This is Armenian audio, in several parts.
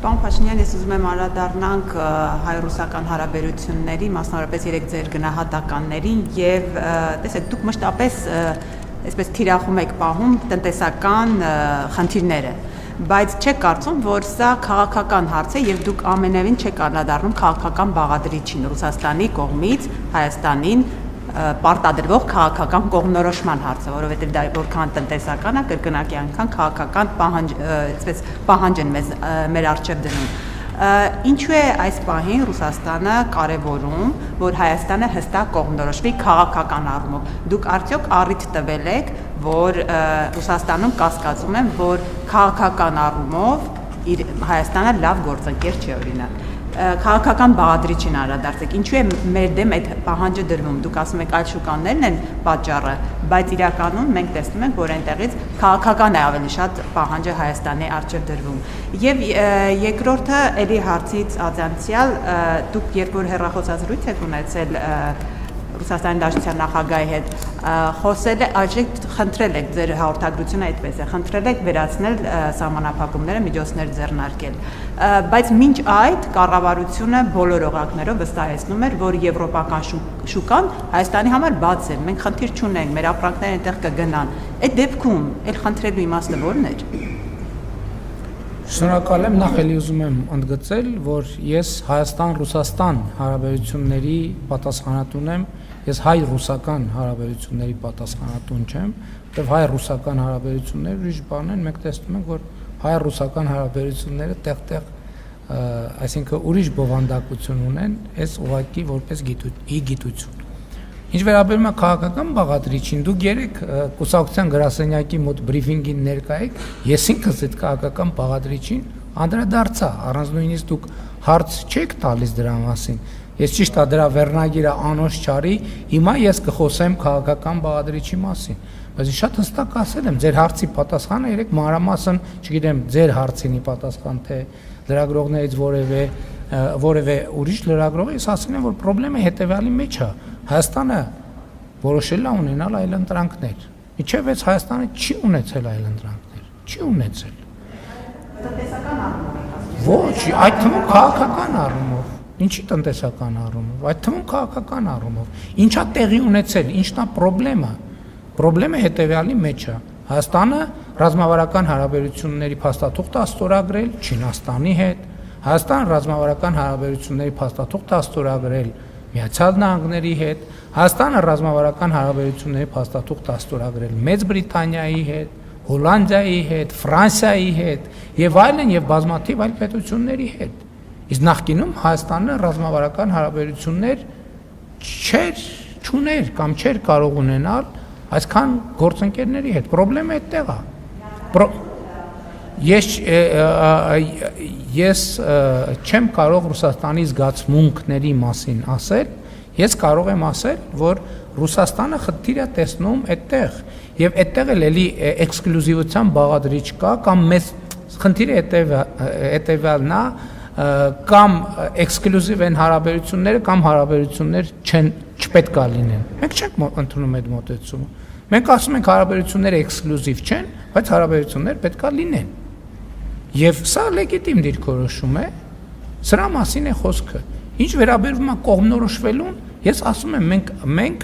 Պարոն Փաշինյան, ես ուզում եմ անդրադառնանք հայ-ռուսական հարաբերությունների, մասնավորապես երեք ձեր գնահատականներին եւ տեսեք, դուք մշտապես այսպես թիրախում եք պահում տնտեսական խնդիրները, բայց չեք կարծում, որ սա քաղաքական հարց է եւ դուք ամենևին չեք անդրադառնում քաղաքական բաղադրիչին Ռուսաստանի կողմից Հայաստանին պարտադրվող քաղաքական կողմնորոշման հարցը, որովհետև դա որքան տնտեսական է, կրկնակի անգամ քաղաքական պահանջ են մեր առջև դնում։ Ինչու է այս պահին Ռուսաստանը կարևորում, որ Հայաստանը հստակ կողմնորոշվի քաղաքական առումով։ Դուք արդյոք առիթ տվել եք, որ Ռուսաստանում կասկածում են, որ քաղաքական առումով Հայաստանը լավ գործընկեր չէ, օրինակ։ Քաղաքական բաղադրիչին անդրադարձեք, ինչու է մեր դեմ այդ պահանջը դրվում, դուք ասում եք այլ շուկաներն են պատճառը, բայց իրականում մենք տեսնում ենք, որ այնտեղից քաղաքական է ավելի շատ պահանջը Հայաստանի առջև դրվում։ Եվ երկրորդը էլի հարցից ազանցյալ, դուք երբ որ հեռախոսազրույց եք ունեցել Ռուսաստանի Դաշնության նախագահի հետ, խոսել եք, խնդրել եք ձեր հաղորդագրությունը այդպես է, խնդրել եք վերացնել սահմանափակումները, միջոցներ ձեռնարկել, բայց մինչ այդ կառավարությունը բոլոր օղակներով վստահեցնում էր, որ եվրոպական շուկան Հայաստանի համար բաց է, մենք խնդիր չունենք, մեր ապրանքները այնտեղ կգնան։ Այդ դեպքում էլ խնդրելու իմաստը ո՞րն էր։ Շնորհակալ եմ, նախ էլի ուզում եմ ընդգծել, որ ես Հայաստան-Ռուսաստան հարաբերությունների պատասխանատուն եմ, ես հայ-ռուսական հարաբերությունների պատասխանատուն չեմ, որտեղ հայ-ռուսական հարաբերությունները ուրիշ բան են, մենք տեսնում ենք, որ հայ-ռուսական հարաբերությունները տեղ-տեղ, այսինքն ուրիշ բովանդակություն ունեն, այս ուղղակի որպես գիտություն։ Ինչ վերաբերում է քաղաքական բաղադրիչին, դուք երեք կուսակցության գրասենյակի մոտ բրիֆինգին ներկա եք, ես ինքս այդ քաղաքական բաղադրիչին անդրադարձա, առանց նույնիսկ դուք հարց չեք տալիս դրա մասին։ Ես ճիշտ է դրա վերնագիրը անոնց չարի, հիմա ես կխոսեմ քաղաքական բաղադրիչի մասին։ Բայց շատ հստակ ասել եմ, ձեր հարցի պատասխանը երեք մանրամասն, չգիտեմ, ձեր հարցինի պատասխան թե լրագրողներից որևէ ուրիշ լրագրողը, ես ասել եմ, որ խնդրեմը հետևյալի մեջ է։ Հայաստանը որոշել է ունենալ այլընտրանքներ։ Իչև այս Հայաստանը չի ունեցել այլընտրանքներ, չի ունեցել։ Տնտեսական առումով։ Ոչ, այդ թվում քաղաքական առումով։ Ինչի տնտեսական առումով, այդ թվում քաղաքական առումով։ Ինչա տեղի ունեցել, ինչն է խնդրեմը։ Խնդրեմը հետևյալի մեջ է։ Հայաստանը ռազմավարական հարաբերությունների փաստաթուղթ է ստորագրել Չինաստանի հետ, Հայաստանը ռազմավարական հարաբերությունների փաստաթուղթ է ստորագրել Միացյալ Նահանգների հետ, Հայաստանը ռազմավարական հարաբերությունների փաստաթուղթ է ստորագրել Մեծ Բրիտանիայի հետ, Հոլանդիայի հետ, Ֆրանսիայի հետ եւ այլն եւ բազմաթիվ այլ պետությունների հետ։ Իսկ նախկինում Հայաստանը ռազմավարական հարաբերություններ չուներ կամ չէր կարող ունենալ այսքան գործընկերների հետ։ Խնդրեմը այդտեղ է։ Ես չեմ կարող Ռուսաստանի զգացմունքների մասին ասել, ես կարող եմ ասել, որ Ռուսաստանը խնդիր է տեսնում այդտեղ, եւ այդտեղ էլ էքսկլյուզիվության բաղադրիչ կա, կամ մեծ խնդիրը հետևյալն է, կամ էքսկլյուզիվ են հարաբերությունները, կամ հարաբերություններ չպետք է լինեն։ Մենք չենք ընդունում այդ մոտեցումը։ Մենք ասում ենք հարաբերությունները էքսկլյուզիվ չեն, բայց հարաբերություններ պետք է լինեն։ Եվ սա լեգիտիմ դիրքորոշում է, սրա մասին է խոսքը։ Ինչ վերաբերում է կողմնորոշվելուն, ես ասում եմ մենք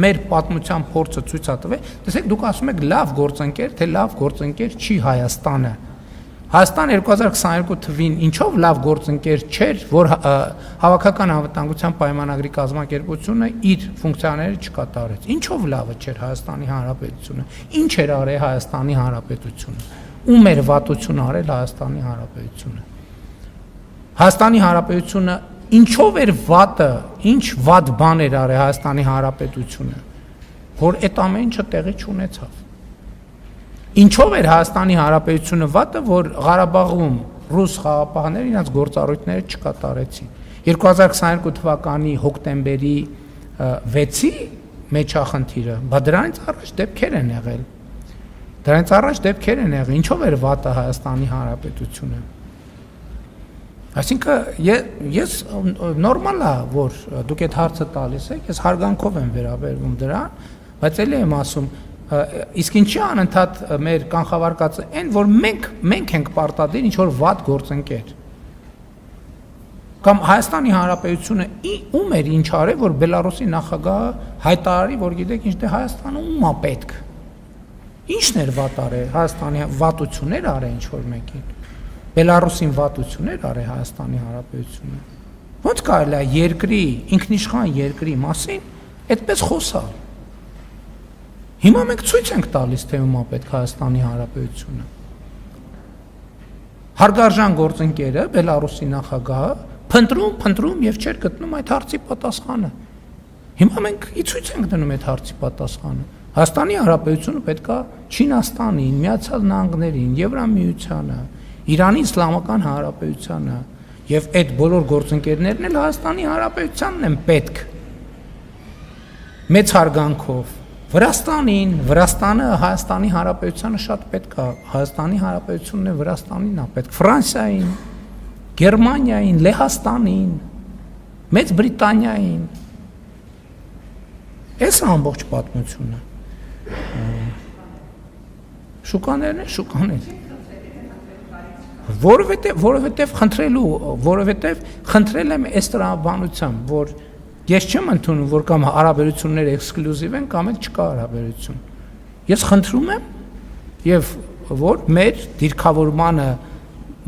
մեր պատմության փորձը ցույց է տվել, տեսեք դուք ասում եք լավ գործընկեր, թե լավ գործընկեր չի Հայաստանը։ Հայաստան 2022 թվին ինչով լավ գործընկեր չէր, որ Հավաքական անվտանգության պայմանագրի կազմակերպությունը իր ֆունկցիաները չկատարեց։ Ինչով լավը չէր Հայաստանի Հանրապետությունը։ Ինչ էր արել Հայաստանի Հանրապետությունը։ Ում էր վատություն արել Հայաստանի Հանրապետությունը։ Հայաստանի Հանրապետությունը ինչով էր վատը, ինչ վատ բան էր արել Հայաստանի Հանրապետությունը, որ այդ ամեն ինչը տեղի չունեցավ։ Ինչով էր Հայաստանի Հանրապետությունը վատը, որ Ղարաբաղում ռուս խաղաղապահները իրենց գործառույթները չկատարեցին։ 2022 թվականի հոկտեմբերի 6-ի մեջ է խնդիրը, բայց դրանից առաջ դեպքեր են եղել։ Ինչով էր վատը Հայաստանի Հանրապետությունը։ Այսինքն ես նորմալ է, որ դուք այդ հարցը տալիս եք, ես հարգանքով եմ վերաբերվում դրան, բայց էլի եմ ասում, իսկ ինչի անընդհատ մեր կանխավարկածը այն, որ մենք ենք պարտադիր ինչ որ վատ գործընկեր։ Կամ Հայաստանի Հանրապետությունը ում էր ինչ արել, որ Բելարուսի նախագահը հայտարարի, որ գիտեք ինչ, դե Հայաստանը ում է պետք։ Ինչն էր վատ արել Հայաստանի վատություններ արել ինչ որ մեկին։ Բելարուսին վատություններ արել Հայաստանի Հանրապետությունը։ Ոնց կարելի է երկրի, ինքնիշխան երկրի մասին այդպես խոսալ։ Հիմա մենք ցույց ենք տալիս, թե ում է պետք Հայաստանի Հանրապետությունը։ Հարգարժան գործընկերը Բելարուսի նախագահը փնտրում եւ չէր գտնում այդ հարցի պատասխանը։ Հիմա մենք ցույց ենք դնում այդ հարցի պատասխանը։ Հայաստանի Հանրապետությունը պետք է Չինաստանին, Միացյալ Նահանգներին, Եվրամիությանը, Իրանի Իսլամական Հանրապետությանը եւ այդ բոլոր գործընկերներն էլ Հայաստանի Հանրապետությանն են պետք։ Մեծ հարգանքով Վրաստանին, Վրաստանը Հայաստանի Հանրապետությանը շատ պետք է, Հայաստանի Հանրապետությունն է Վրաստանին է պետք, Ֆրանսիային, Գերմանիային, Լեհաստանին, Մեծ Բրիտանիային։ Այս ամբողջ պատմությունը։ Շուկաներն են, շուկաներ։ Որովհետև խնդրել եմ այս տրամաբանությամբ, որ ես չեմ ընդունում, որ կամ հարաբերությունները էքսկլյուզիվ են, կամ էլ չկա հարաբերություն։ Ես խնդրում եմ եւ որ մեր դիրքավորմանը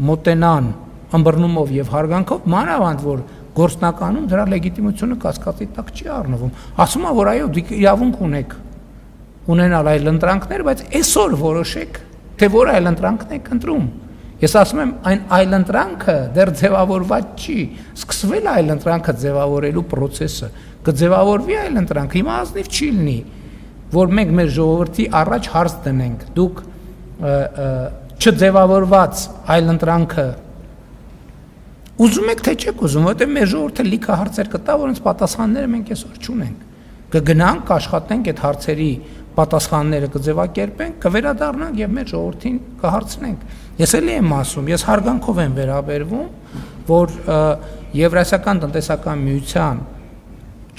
մոտենան ըմբռնումով եւ հարգանքով, մանավանդ որ գործնականում դրա լեգիտիմությունը կասկածի տակ չի առնվում։ Ասում եմ, որ այո, դուք իրավունք ունեք ունենալ այլ ընտրանքներ, բայց այսօր որոշեք, թե որ այլ ընտրանքն եք ընտրում։ Ես ասում եմ, այն այլ ընտրանքը դեռ ձևավորված չի, սկսվել այլ ընտրանքը ձևավորելու process-ը, կձևավորվի այլ ընտրանք, հիմա ազնիվ չի լինի, որ մենք մեր ժողովրդի առաջ հարց դնենք, դուք չձևավորված այլ ընտրանքը ուզում եք թե չեք ուզում, որտեղ մեր ժողովուրդը լիքը հարցեր կտա, որոնց պատասխանները մենք այսօր չունենք։ Կգնանք, կաշխատենք այդ հարցերի պատասխանները կձևակերպենք, կվերադառնանք եւ մեր ժողովրդին կհարցնենք։ Ես էլի եմ ասում, ես հարգանքով եմ վերաբերվում, որ Եվրասիական տնտեսական միության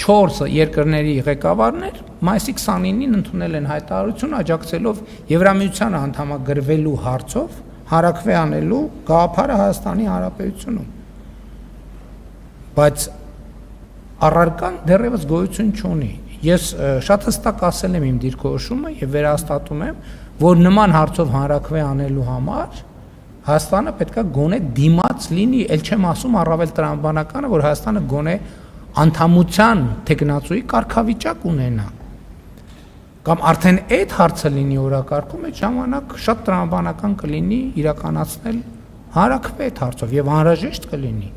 4 երկրների ղեկավարներ մայիսի 29-ին ընդունել են հայտարարություն աջակցելով Եվրամիությանը անդամագրվելու հարցով հարակվե անելու գաղափարը Հայաստանի Հանրապետությունում։ Բայց առարկան դեռևս գոյություն չունի։ Ես շատ հստակ ասել եմ իմ դիրքորոշումը եւ վերահաստատում եմ, որ նման հարցով հանրակրվե անելու համար Հայաստանը պետք է գոնե դիմաց լինի, ել չեմ ասում առավել տրամաբանականը, որ Հայաստանը գոնե անդամության տեխնացուի կարգավիճակ ունենա։ Կամ արդեն այդ հարցը լինի օրակարգում, այդ ժամանակ շատ տրամաբանական կլինի իրականացնել հանրակրվե այդ հարցով եւ անհրաժեշտ կլինի։